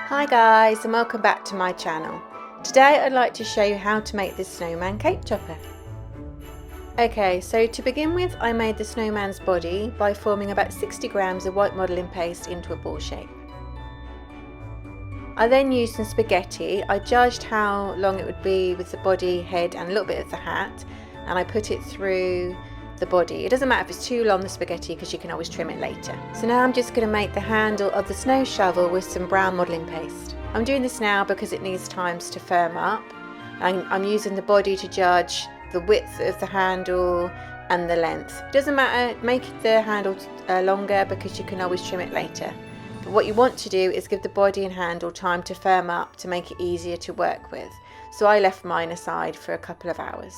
Hi guys, and welcome back to my channel. Today I'd like to show you how to make this snowman cake topper. Okay, so to begin with I made the snowman's body by forming about 60 grams of white modelling paste into a ball shape. I then used some spaghetti. I judged how long it would be with the body, head and a little bit of the hat, and I put it through the body. It doesn't matter if it's too long, the spaghetti, because you can always trim it later. So now I'm just going to make the handle of the snow shovel with some brown modelling paste. I'm doing this now because it needs time to firm up. I'm using the body to judge the width of the handle and the length. It doesn't matter, make the handle longer because you can always trim it later. But what you want to do is give the body and handle time to firm up to make it easier to work with. So I left mine aside for a couple of hours.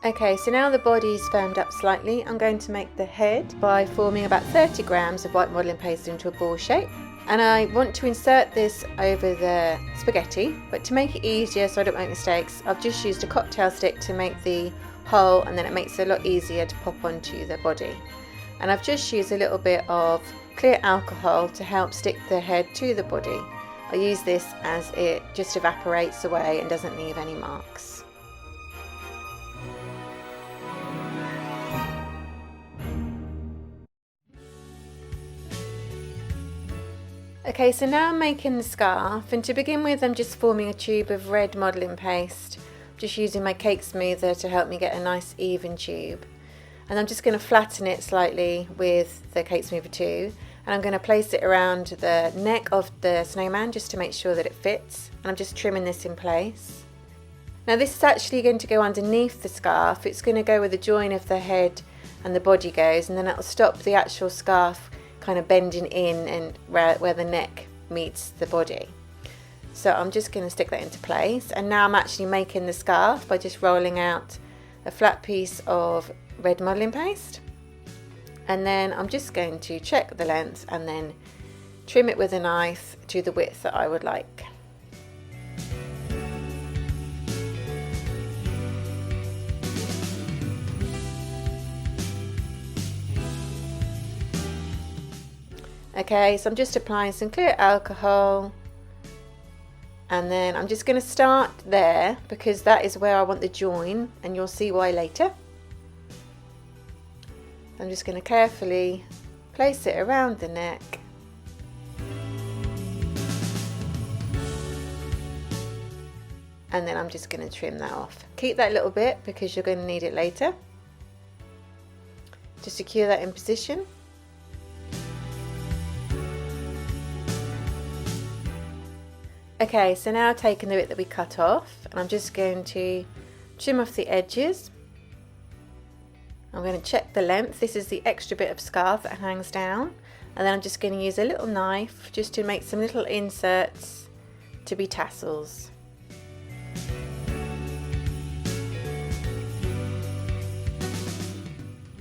Okay, so now the body's firmed up slightly, I'm going to make the head by forming about 30 grams of white modelling paste into a ball shape. And I want to insert this over the spaghetti, but to make it easier so I don't make mistakes, I've just used a cocktail stick to make the hole, and then it makes it a lot easier to pop onto the body. And I've just used a little bit of clear alcohol to help stick the head to the body. I use this as it just evaporates away and doesn't leave any marks. Okay, so now I'm making the scarf, and to begin with I'm just forming a tube of red modelling paste. Just using my cake smoother to help me get a nice even tube. And I'm just going to flatten it slightly with the cake smoother too. And I'm going to place it around the neck of the snowman just to make sure that it fits. And I'm just trimming this in place. Now this is actually going to go underneath the scarf. It's going to go where the join of the head and the body goes, and then it'll stop the actual scarf kind of bending in and where the neck meets the body. So I'm just going to stick that into place, and now I'm actually making the scarf by just rolling out a flat piece of red modelling paste, and then I'm just going to check the length and then trim it with a knife to the width that I would like. Okay, so I'm just applying some clear alcohol, and then I'm just going to start there because that is where I want the join, and you'll see why later. I'm just going to carefully place it around the neck. And then I'm just going to trim that off. Keep that little bit because you're going to need it later. To secure that in position. Okay, so now I've taken the bit that we cut off, and I'm just going to trim off the edges. I'm going to check the length. This is the extra bit of scarf that hangs down, and then I'm just going to use a little knife just to make some little inserts to be tassels.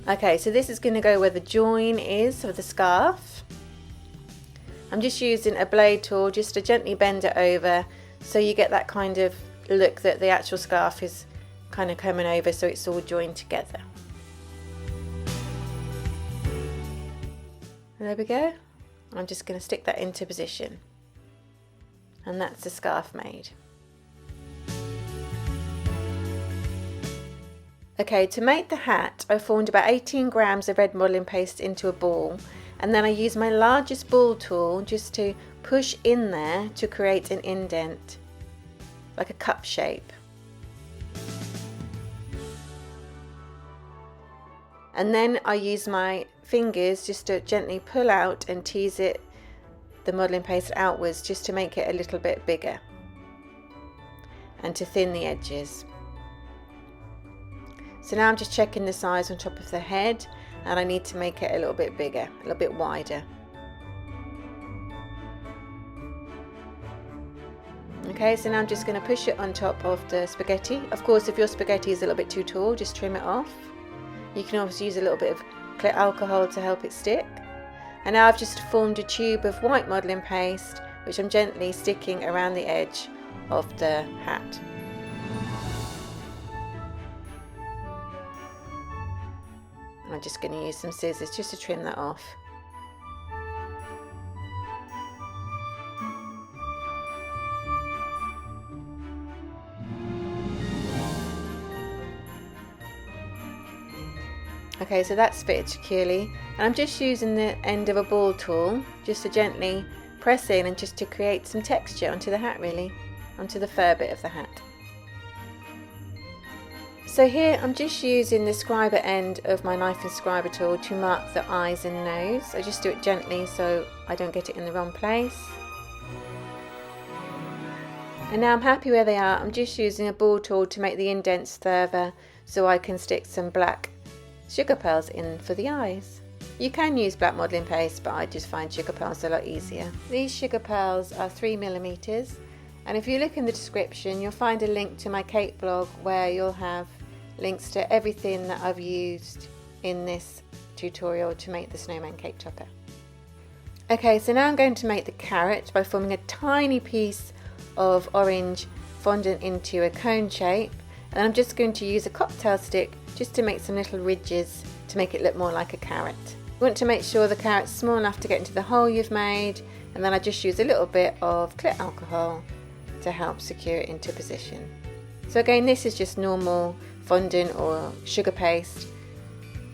Okay, so this is going to go where the join is of the scarf. I'm just using a blade tool just to gently bend it over so you get that kind of look that the actual scarf is kind of coming over, so it's all joined together. And there we go. I'm just going to stick that into position, and that's the scarf made. Okay, to make the hat I formed about 18 grams of red modelling paste into a ball, and then I use my largest ball tool just to push in there to create an indent, like a cup shape. And then I use my fingers just to gently pull out and tease it, the modelling paste outwards, just to make it a little bit bigger and to thin the edges. So now I'm just checking the size on top of the head, and I need to make it a little bit bigger, a little bit wider. Okay, so now I'm just going to push it on top of the spaghetti. Of course, if your spaghetti is a little bit too tall, just trim it off. You can also use a little bit of clear alcohol to help it stick. And now I've just formed a tube of white modelling paste, which I'm gently sticking around the edge of the hat. I'm just going to use some scissors just to trim that off. Okay, so that's fitted securely, and I'm just using the end of a ball tool just to gently press in and just to create some texture onto the hat, really, onto the fur bit of the hat. So here I'm just using the scriber end of my knife and scriber tool to mark the eyes and nose. I just do it gently so I don't get it in the wrong place. And now I'm happy where they are. I'm just using a ball tool to make the indents further so I can stick some black sugar pearls in for the eyes. You can use black modelling paste, but I just find sugar pearls a lot easier. These sugar pearls are 3mm, and if you look in the description you'll find a link to my cake blog where you'll have links to everything that I've used in this tutorial to make the snowman cake topper. Okay, so now I'm going to make the carrot by forming a tiny piece of orange fondant into a cone shape, and I'm just going to use a cocktail stick just to make some little ridges to make it look more like a carrot. You want to make sure the carrot's small enough to get into the hole you've made, and then I just use a little bit of clear alcohol to help secure it into position. So again, this is just normal fondant or sugar paste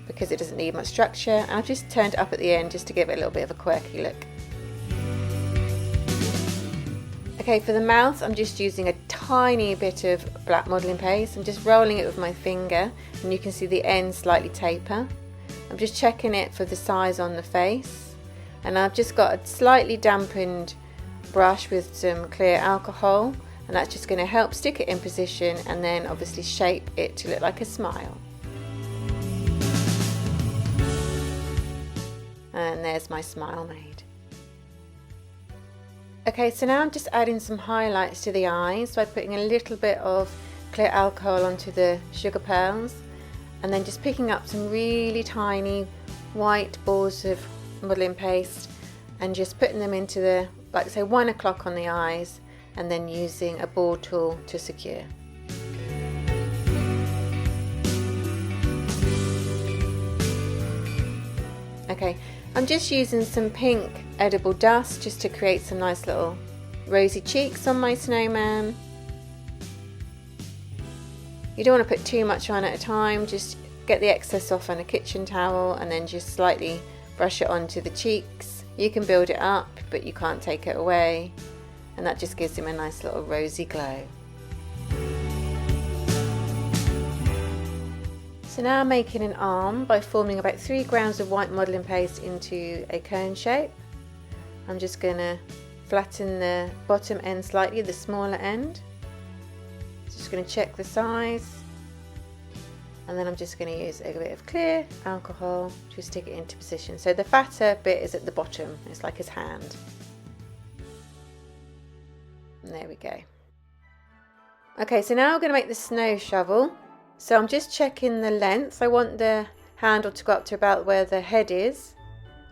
because it doesn't need much structure, and I've just turned it up at the end just to give it a little bit of a quirky look. Okay, for the mouth I'm just using a tiny bit of black modelling paste. I'm just rolling it with my finger and you can see the ends slightly taper. I'm just checking it for the size on the face, and I've just got a slightly dampened brush with some clear alcohol, and that's just going to help stick it in position and then obviously shape it to look like a smile. And there's my smile made. Okay, so now I'm just adding some highlights to the eyes by putting a little bit of clear alcohol onto the sugar pearls, and then just picking up some really tiny white balls of modelling paste and just putting them into the, like say, 1 o'clock on the eyes, and then using a ball tool to secure. Okay, I'm just using some pink edible dust just to create some nice little rosy cheeks on my snowman. You don't want to put too much on at a time, just get the excess off on a kitchen towel and then just slightly brush it onto the cheeks. You can build it up, but you can't take it away, and that just gives him a nice little rosy glow. So now I'm making an arm by forming about 3 grams of white modelling paste into a cone shape. I'm just going to flatten the bottom end slightly, the smaller end. Just going to check the size, and then I'm just going to use a bit of clear alcohol to stick it into position. So the fatter bit is at the bottom, it's like his hand. And there we go. Okay, so now I'm going to make the snow shovel. So I'm just checking the length. I want the handle to go up to about where the head is,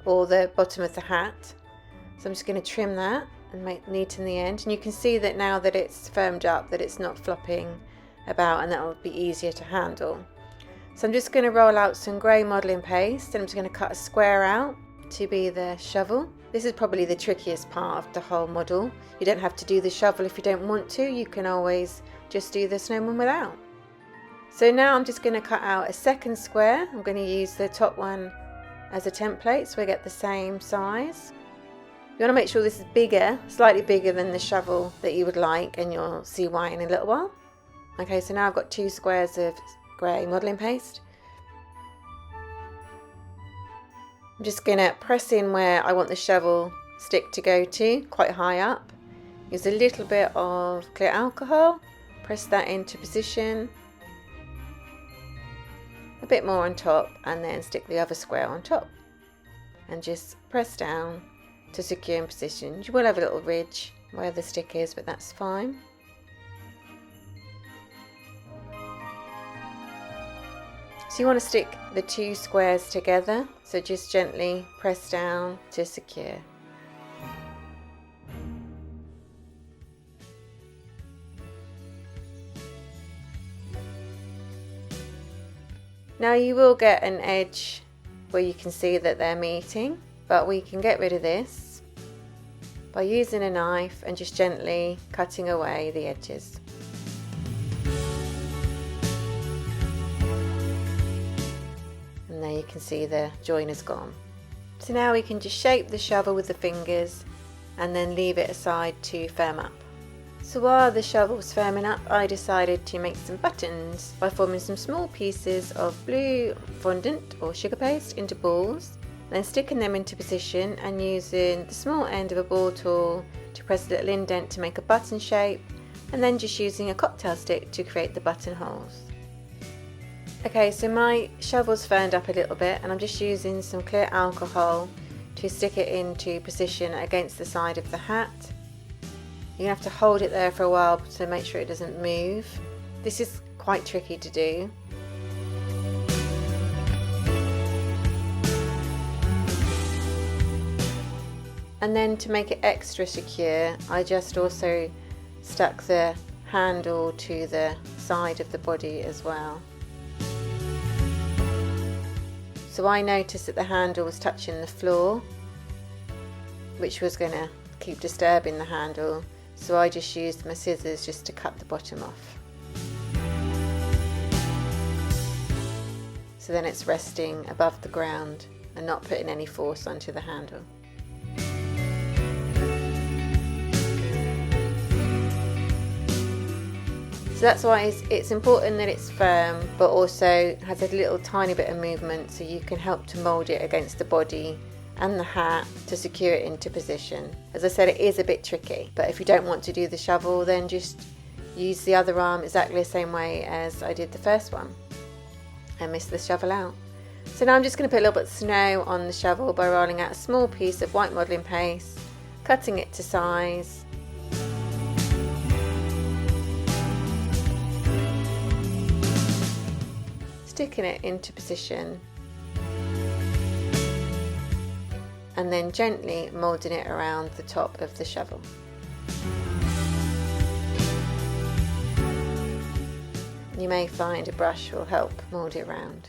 or the bottom of the hat. So I'm just going to trim that and neaten the end. And you can see that now that it's firmed up, that it's not flopping about, and that will be easier to handle. So I'm just going to roll out some grey modelling paste, and I'm just going to cut a square out to be the shovel. This is probably the trickiest part of the whole model. You don't have to do the shovel if you don't want to. You can always just do the snowman without. So now I'm just going to cut out a second square. I'm going to use the top one as a template so we get the same size. You want to make sure this is bigger, slightly bigger than the shovel that you would like, and you'll see why in a little while. Okay, so now I've got 2 squares of grey modelling paste. I'm just going to press in where I want the shovel stick to go to, quite high up. Use a little bit of clear alcohol, press that into position. A bit more on top, and then stick the other square on top. And just press down to secure in position. You will have a little ridge where the stick is, but that's fine. So you want to stick the 2 squares together, so just gently press down to secure. Now you will get an edge where you can see that they're meeting, but we can get rid of this by using a knife and just gently cutting away the edges. And there you can see the join is gone. So now we can just shape the shovel with the fingers and then leave it aside to firm up. So while the shovel was firming up, I decided to make some buttons by forming some small pieces of blue fondant or sugar paste into balls, then sticking them into position and using the small end of a ball tool to press a little indent to make a button shape, and then just using a cocktail stick to create the buttonholes. Okay, so my shovel's firmed up a little bit and I'm just using some clear alcohol to stick it into position against the side of the hat. You have to hold it there for a while to make sure it doesn't move. This is quite tricky to do. And then to make it extra secure, I just also stuck the handle to the side of the body as well. So I noticed that the handle was touching the floor, which was going to keep disturbing the handle, so I just used my scissors just to cut the bottom off. So then it's resting above the ground and not putting any force onto the handle. So that's why it's important that it's firm, but also has a little tiny bit of movement, so you can help to mould it against the body and the hat to secure it into position. As I said, it is a bit tricky, but if you don't want to do the shovel, then just use the other arm exactly the same way as I did the first one and miss the shovel out. So now I'm just going to put a little bit of snow on the shovel by rolling out a small piece of white modelling paste, cutting it to size, sticking it into position, and then gently moulding it around the top of the shovel. You may find a brush will help mould it around.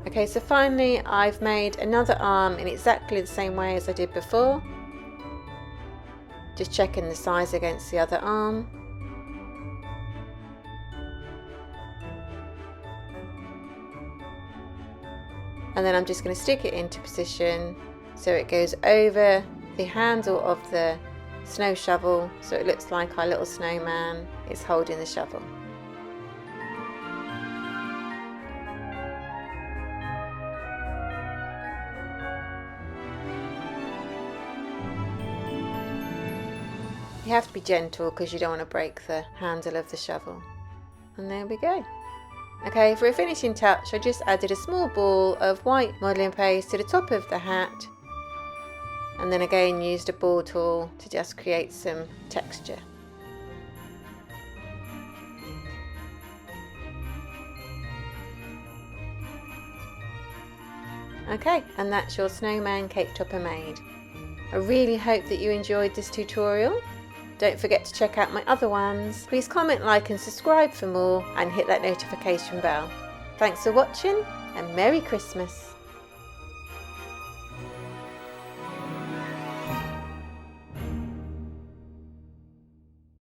Okay, so finally I've made another arm in exactly the same way as I did before. Just checking the size against the other arm. And then I'm just going to stick it into position so it goes over the handle of the snow shovel, so it looks like our little snowman is holding the shovel. You have to be gentle because you don't want to break the handle of the shovel. And there we go. Okay, for a finishing touch, I just added a small ball of white modelling paste to the top of the hat, and then again used a ball tool to just create some texture. Okay, and that's your snowman cake topper made. I really hope that you enjoyed this tutorial. Don't forget to check out my other ones. Please comment, like and subscribe for more, and hit that notification bell. Thanks for watching and Merry Christmas!